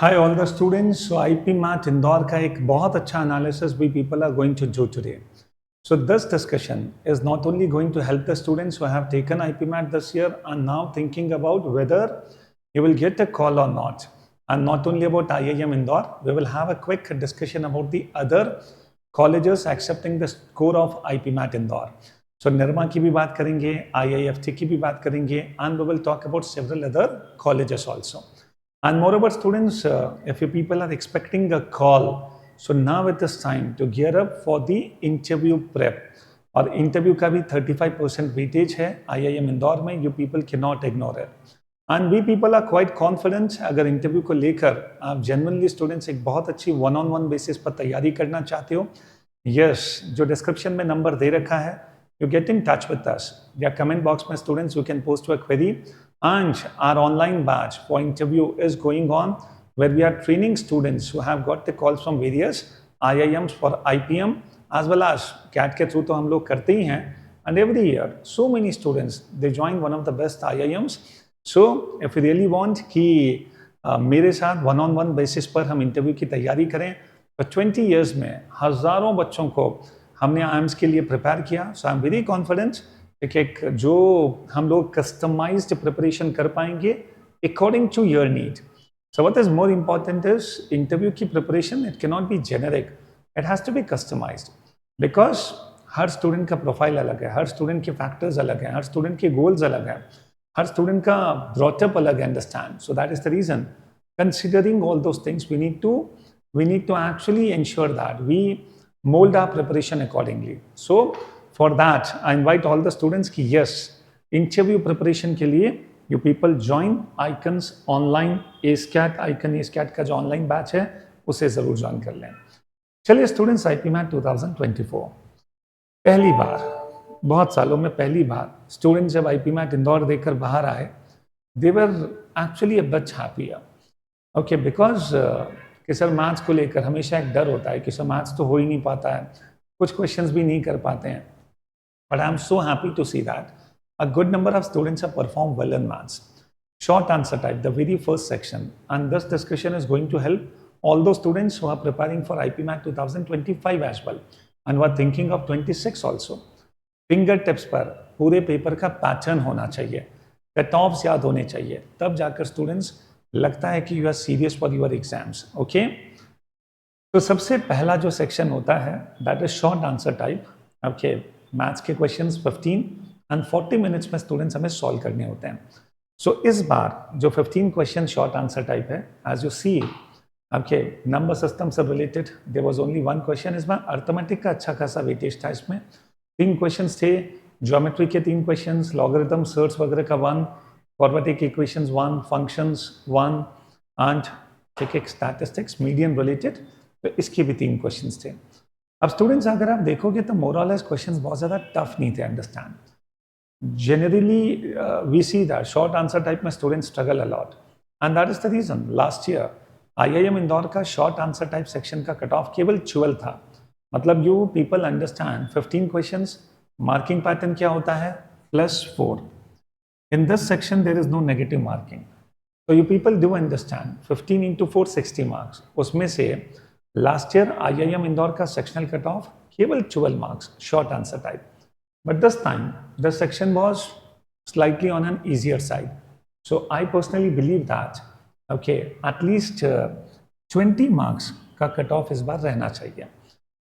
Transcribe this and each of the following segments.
Hi all the students. So IP Math Indore का एक बहुत अच्छा analysis we people are going to do today. So this discussion is not only going to help the students who have taken IP Math this year and now thinking about whether you will get a call or not. And not only about IIM Indore, we will have a quick discussion about the other colleges accepting the score of IP Math Indore. So Nirma की भी बात करेंगे, IIFT की भी बात करेंगे, and we will talk about several other colleges also. And moreover, students, if you people are expecting a call, so now it is time to gear up for the interview prep. और interview का भी 35% weightage है IIM Indore में. You people can not ignore it. And we people are quite confident. अगर interview को लेकर आप genuinely students एक बहुत अच्छी वन ऑन वन बेसिस पर तैयारी करना चाहते हो, यस, जो डिस्क्रिप्शन में नंबर दे रखा है, you get in touch with us. या कमेंट बॉक्स में students you can post your query. And our online batch for interview is going on, where we are training students who have got the calls from various IIMs for IPM as well as CAT के through तो हम लोग करते ही हैं. And every year, so many students they join one of the best IIMs. So if you really want कि मेरे साथ one on one basis पर हम इंटरव्यू की तैयारी करें, तो 20 years में हज़ारों बच्चों को हमने IIMs के लिए प्रिपेयर किया. So I am very confident एक जो हम लोग कस्टमाइज्ड प्रिपरेशन कर पाएंगे according to your need. So what is more important is interview की preparation it can not be generic, it has to be customised, because हर student का profile अलग है, हर स्टूडेंट के फैक्टर्स अलग हैं, हर स्टूडेंट के गोल्स अलग हैं, हर स्टूडेंट का ब्रॉटअप अलग है. Understand. So that is the reason, considering all those things, we need to actually ensure that we mold our preparation accordingly. So for that I invite all the students कि yes, interview preparation के लिए you people join Icons online ASCAT. Icon ASCAT का जो online batch है उसे जरूर join कर लें. चलिए स्टूडेंट्स, IP Math 2024 पहली बार, बहुत सालों में पहली बार स्टूडेंट्स जब IP Math इंदौर देखकर बाहर आए, they were actually a bit happier. Okay, because कि सर मैथ्स को लेकर हमेशा एक डर होता है कि सर मैथ्स तो हो ही नहीं पाता है, कुछ क्वेश्चंस भी नहीं कर पाते हैं. But I am so happy to see that a good number of students have perform well in maths. Short answer type, the very first section, and this discussion is going to help all those students who are preparing for IP Math 2025 as well and were thinking of 26 also. Finger tips पर पूरे paper का pattern होना चाहिए, cut offs याद होने चाहिए, तब जाकर स्टूडेंट्स लगता है कि you are serious for your exams. Okay, तो सबसे पहला जो सेक्शन होता है that is short answer type. Okay, maths के क्वेश्चंस 15 एंड 40 मिनट्स में स्टूडेंट्स हमें सॉल्व करने होते हैं. सो इस बार जो 15 क्वेश्चन शॉर्ट आंसर टाइप है, as you see, okay, number system से related there was only one question. इस बार अर्थमेटिक का अच्छा खासा वेटेज था. इसमें 3 क्वेश्चन थे, ज्योमेट्री के 3 क्वेश्चन, लॉगरिथम सर्च वगैरह का 1, quadratic equations 1, functions 1, and statistics median related, तो इसके भी 3 क्वेश्चंस थे. अब स्टूडेंट्स अगर आप देखोगे तो मोरलेस क्वेश्चंस बहुत ज़्यादा टफ नहीं थे. Understand, generally we see that short answer type में students struggle a lot, and that is the reason. Last year IIM Indore का शॉर्ट आंसर टाइप सेक्शन का कट ऑफ केवल 12 था. मतलब you people understand 15 questions, marking pattern क्या होता है, +4. In this section, there is no negative marking. So you people do understand 15 into 4, 60 marks. उसमें से last year IIM इंदौर का sectional cutoff केवल 12 marks, short answer type. But this time, the section was slightly on an easier side. So I personally believe that, okay, at least 20 marks का cutoff इस बार रहना चाहिए.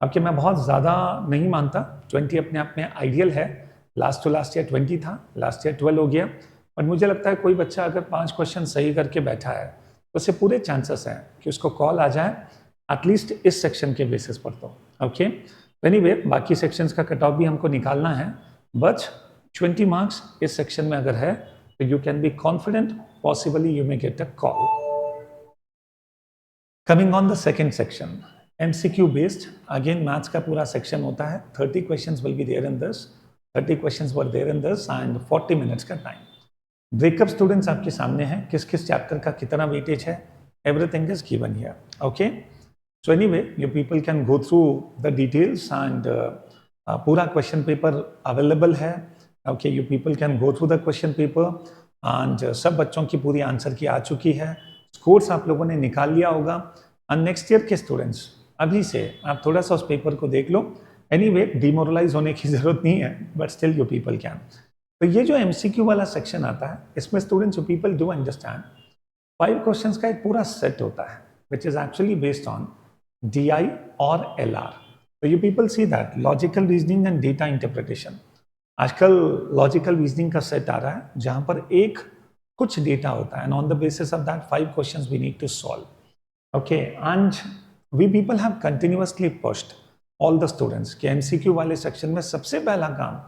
अब कि मैं बहुत ज़्यादा नहीं मानता, 20 अपने आप में आइडियल है. लास्ट ईयर 20 था, लास्ट ईयर 12 हो गया. बट मुझे लगता है कोई बच्चा अगर 5 क्वेश्चन सही करके बैठा है तो उससे पूरे चांसेस हैं कि उसको कॉल आ जाए एटलीस्ट इस सेक्शन के बेसिस पर. तो ओके, एनीवे, बाकी सेक्शंस का कट ऑफ भी हमको निकालना है, बट 20 मार्क्स इस सेक्शन में अगर है तो you can be confident, possibly you may get a call. Coming on the second section, MCQ based. Again maths का पूरा सेक्शन होता है. 30 questions will be there in this, 30 questions were there in this and 40 minutes का time. Breakup students आपके सामने हैं, किस किस चैप्टर का कितना वेटेज है, everything is given here. Okay, so anyway you people can go through the details and पूरा क्वेश्चन पेपर अवेलेबल है. Okay, you people can go through the question paper and सब बच्चों की पूरी आंसर की आ चुकी है. स्कोर्स आप लोगों ने निकाल लिया होगा। और नेक्स्ट ईयर के स्टूडेंट्स अभी से आप थोड़ा सा उस पेपर को देख लो। एनीवे डिमोरलाइज होने की जरूरत नहीं है, but still you people can. तो ये जो एमसीक्यू वाला सेक्शन आता है, इसमें students you people do understand 5 questions का एक पूरा सेट होता है which is actually based on DI और LR। तो you people see that logical reasoning and data interpretation. आजकल लॉजिकल रीजनिंग का सेट आ रहा है जहां पर एक कुछ डेटा होता है, and on the basis of that 5 questions we need to solve. Okay, and we people have continuously pushed all the students के एमसीक्यू वाले सेक्शन में सबसे पहला काम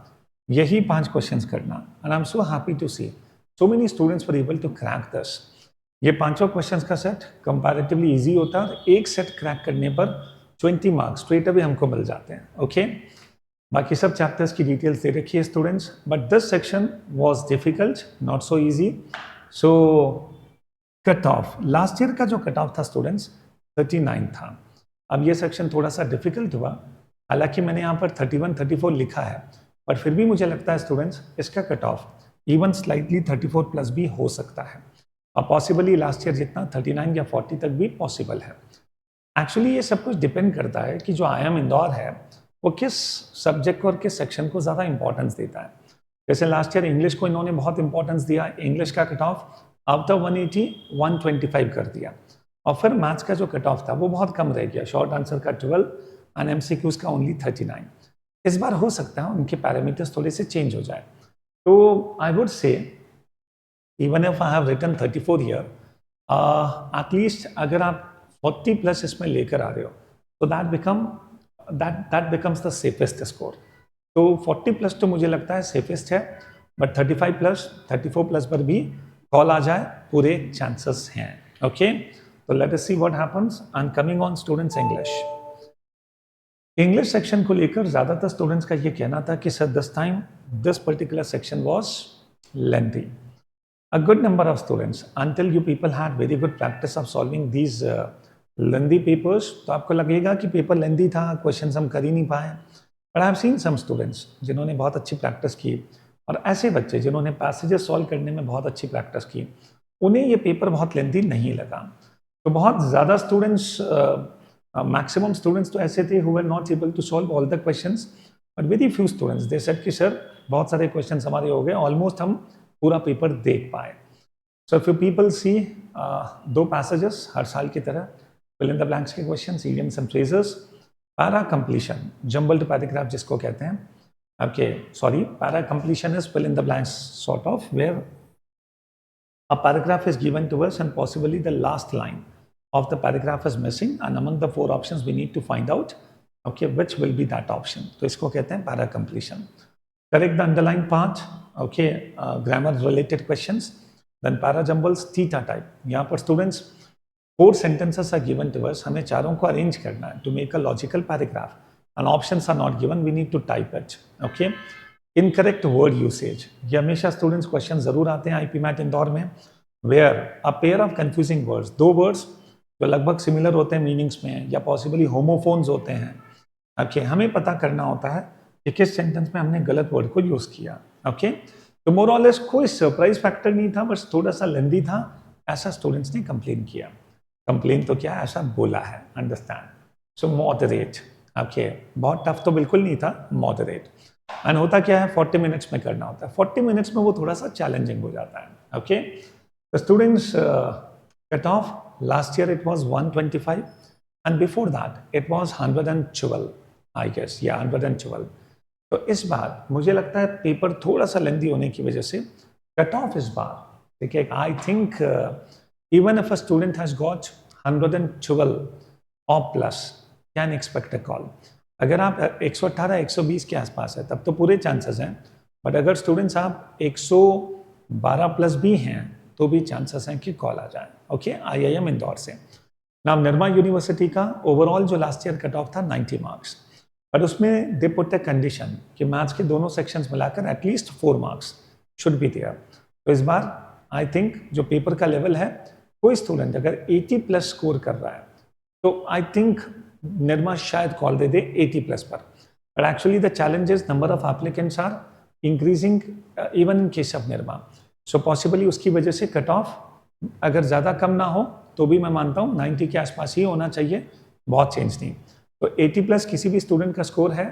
यही 5 क्वेश्चंस करना। And I am so happy to see so many students were able to crack this. ये 5 questions का सेट कंपैरेटिवली इजी होता है, और एक सेट क्रैक करने पर 20 मार्क्स स्ट्रेट अवे हमको मिल जाते हैं। ओके, बाकी सब चैप्टर्स की डिटेल्स दे रखी है students, but this section was difficult, not so easy. So cut off last year का जो कट ऑफ था स्टूडेंट्स 39 था। अब ये सेक्शन थोड़ा सा डिफिकल्ट हुआ, हालांकि मैंने यहाँ पर 31-34 लिखा है, पर फिर भी मुझे लगता है स्टूडेंट्स इसका cut off even slightly 34 plus भी हो सकता है, और पॉसिबली लास्ट ईयर जितना 39 या 40 तक भी पॉसिबल है। एक्चुअली ये सब कुछ डिपेंड करता है कि जो IIM इंदौर है वो किस सब्जेक्ट को और किस सेक्शन को ज़्यादा इंपॉर्टेंस देता है। जैसे लास्ट ईयर इंग्लिश को इन्होंने बहुत इंपॉर्टेंस दिया, इंग्लिश का कट ऑफ आउट ऑफ 180 125 कर दिया, और फिर मैथ्स का जो कट ऑफ था वो बहुत कम रह गया, शॉर्ट आंसर का 12 एंड MCQs का ओनली 39। इस बार हो सकता है उनके पैरामीटर्स थोड़े से चेंज हो जाए। तो I would say even if I have written 34 year, at least अगर आप 40 प्लस इसमें लेकर आ रहे हो तो that becomes the safest score. तो 40 प्लस तो मुझे लगता है सेफेस्ट है, बट 35 प्लस 34 प्लस पर भी कॉल आ जाए पूरे चांसेस हैं। ओके, तो let us see what happens. And coming on students English section को लेकर ज़्यादातर स्टूडेंट्स का ये कहना था कि sir this time this particular section was lengthy. A good number of students, until you people had very good practice of solving these lengthy papers, तो आपको लगेगा कि पेपर लेंथी था, क्वेश्चंस हम कर ही नहीं पाए। But I have seen some students जिन्होंने बहुत अच्छी प्रैक्टिस की, और ऐसे बच्चे जिन्होंने पैसेजेस सॉल्व करने में बहुत अच्छी प्रैक्टिस की, उन्हें ये पेपर बहुत लेंथी नहीं लगा। तो बहुत ज़्यादा स्टूडेंट्स, मैक्सिमम स्टूडेंट्स तो ऐसे थे who were not able to solve all the questions, but very few students they said कि सर बहुत सारे क्वेश्चंस हमारे हो गए, ऑलमोस्ट हम पूरा पेपर देख पाए। So if you people see 2 passages हर साल की तरह, फिल इन द ब्लैंक्स के questions, idioms and phrases, para completion, jumbled paragraph जिसको कहते हैं। Okay, sorry, para completion is fill in the blanks sort of where a paragraph is given to us and possibly the last line of the paragraph is missing, and among the 4 options we need to find out okay which will be that option. तो इसको कहते हैं para completion. Correct the underlined part, okay, grammar related questions, then para jumbles theta type. यहाँ पर students 4 sentences are given to us, हमें चारों को arrange करना है to make a logical paragraph, and options are not given, we need to type it. Okay, incorrect word usage, ये हमेशा students question जरूर आते हैं आईपी मैट इंदौर में, where a pair of confusing words, 2 words जो लगभग सिमिलर होते हैं मीनिंग्स में या पॉसिबली होमोफोन्स होते हैं। ओके, हमें पता करना होता है कि किस सेंटेंस में हमने गलत वर्ड को यूज किया। ओके, तो मोर और लेस कोई सरप्राइज फैक्टर नहीं था, बस थोड़ा सा लेंदी था, ऐसा स्टूडेंट्स ने कंप्लेन किया। कंप्लेन तो क्या, ऐसा बोला है, अंडरस्टैंड। सो मॉडरेट, ओके, बहुत टफ तो बिल्कुल नहीं था, मॉडरेट। एंड होता क्या है, 40 मिनट्स में करना होता है, 40 मिनट्स में वो थोड़ा सा चैलेंजिंग हो जाता है। Okay, the students cut off last year it was 125 and before that it was 112 I guess, या 112। तो इस बार मुझे लगता है पेपर थोड़ा सा लेंदी होने की वजह से कट ऑफ इस बार, ठीक है, I think even if a student has got 112 और plus can expect a call. अगर आप 118 120 के आसपास है तब तो पूरे चांसेस हैं, बट अगर स्टूडेंट्स आप 112 प्लस भी हैं तो भी चांसेस हैं कि कॉल आ जाए। ओके, IIM इंदौर से। नाम निर्मा यूनिवर्सिटी का ओवरऑल जो लास्ट ईयर कट ऑफ था 90 मार्क्स, बट उसमें दे पुट अ कंडीशन कि मैथ्स के दोनों सेक्शंस मिलाकर at least 4 marks should be there. तो इस बार आई थिंक जो पेपर का लेवल है, कोई स्टूडेंट अगर 80 प्लस स्कोर कर रहा है तो आई थिंक निर्मा शायद कॉल दे दे 80 प्लस पर। But actually the challenges, number of applicants are increasing even in case of Nirma, so possibly उसकी वजह से कट ऑफ अगर ज़्यादा कम ना हो तो भी मैं मानता हूँ 90 के आसपास ही होना चाहिए, बहुत चेंज नहीं। तो 80+ किसी भी स्टूडेंट का स्कोर है,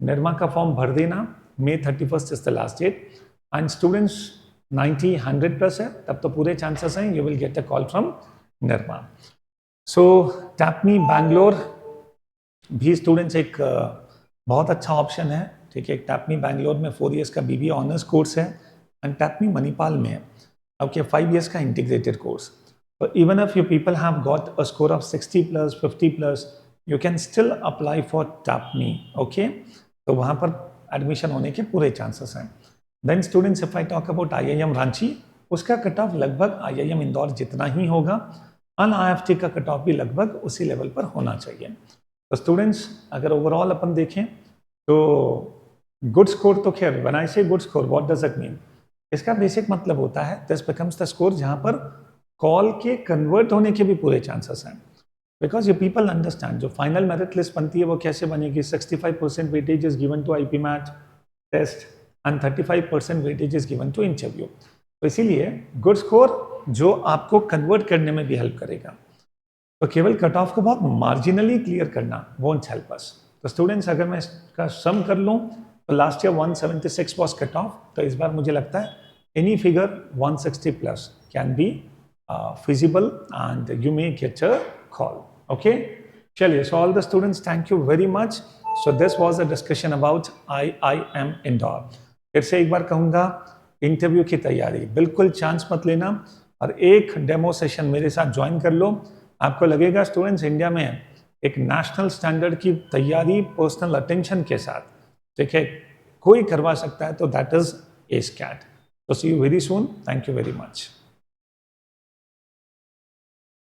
निर्मा का फॉर्म भर देना, May 31 is the last date. And students 90 100+ है, तब तो पूरे चांसेस हैं you will get a call from Nirma. So TAPMI Bangalore भी स्टूडेंट्स एक बहुत अच्छा ऑप्शन है, ठीक है। टैपमी बैंगलोर में 4 years का BBA ऑनर्स कोर्स है, एंड टैपमी मणिपाल में है ओके 5 years का इंटीग्रेटेड कोर्स। तो even if you people have got a score of 60+, 50+, you can still apply for TAPMI, okay. तो वहाँ पर एडमिशन होने के पूरे चांसेस हैं। Then students, if I talk about IIM Ranchi, उसका कट ऑफ लगभग IIM इंदौर जितना ही होगा, और IFT का कट ऑफ भी लगभग उसी लेवल पर होना चाहिए। तो स्टूडेंट्स अगर ओवरऑल अपन देखें तो गुड स्कोर, तो खैर व्हेन आई से good score what does it mean, इसका बेसिक मतलब होता है दिस बिकम्स द स्कोर जहां पर कॉल के कन्वर्ट होने के भी पूरे चांसेस हैं। बिकॉज यू पीपल अंडरस्टैंड, जो फाइनल मेरिट लिस्ट बनती है वो कैसे बनेगी, 65% weightage is given to IP MAT test and 35% weightage is given to interview. तो इसीलिए गुड स्कोर जो आपको कन्वर्ट करने में भी हेल्प करेगा। तो केवल कट ऑफ को बहुत मार्जिनली क्लियर करना वोंट हेल्प अस। तो स्टूडेंट्स अगर मैं इसका सम कर लूँ तो last year 176 was cut off, तो इस बार मुझे लगता है any figure 160+ can be feasible and you may get a call, okay। चलिए, so all the students thank you very much। so this was a discussion about IIM Indore. फिर से एक बार कहूँगा, इंटरव्यू की तैयारी बिल्कुल चांस मत लेना, और एक डेमो सेशन मेरे साथ ज्वाइन कर लो। आपको लगेगा स्टूडेंट्स इंडिया में एक नेशनल स्टैंडर्ड की तैयारी पर्सनल अटेंशन के साथ, ठीक है, कोई करवा सकता है, तो दैट इज ACE CAT। तो see you very soon, thank you very much.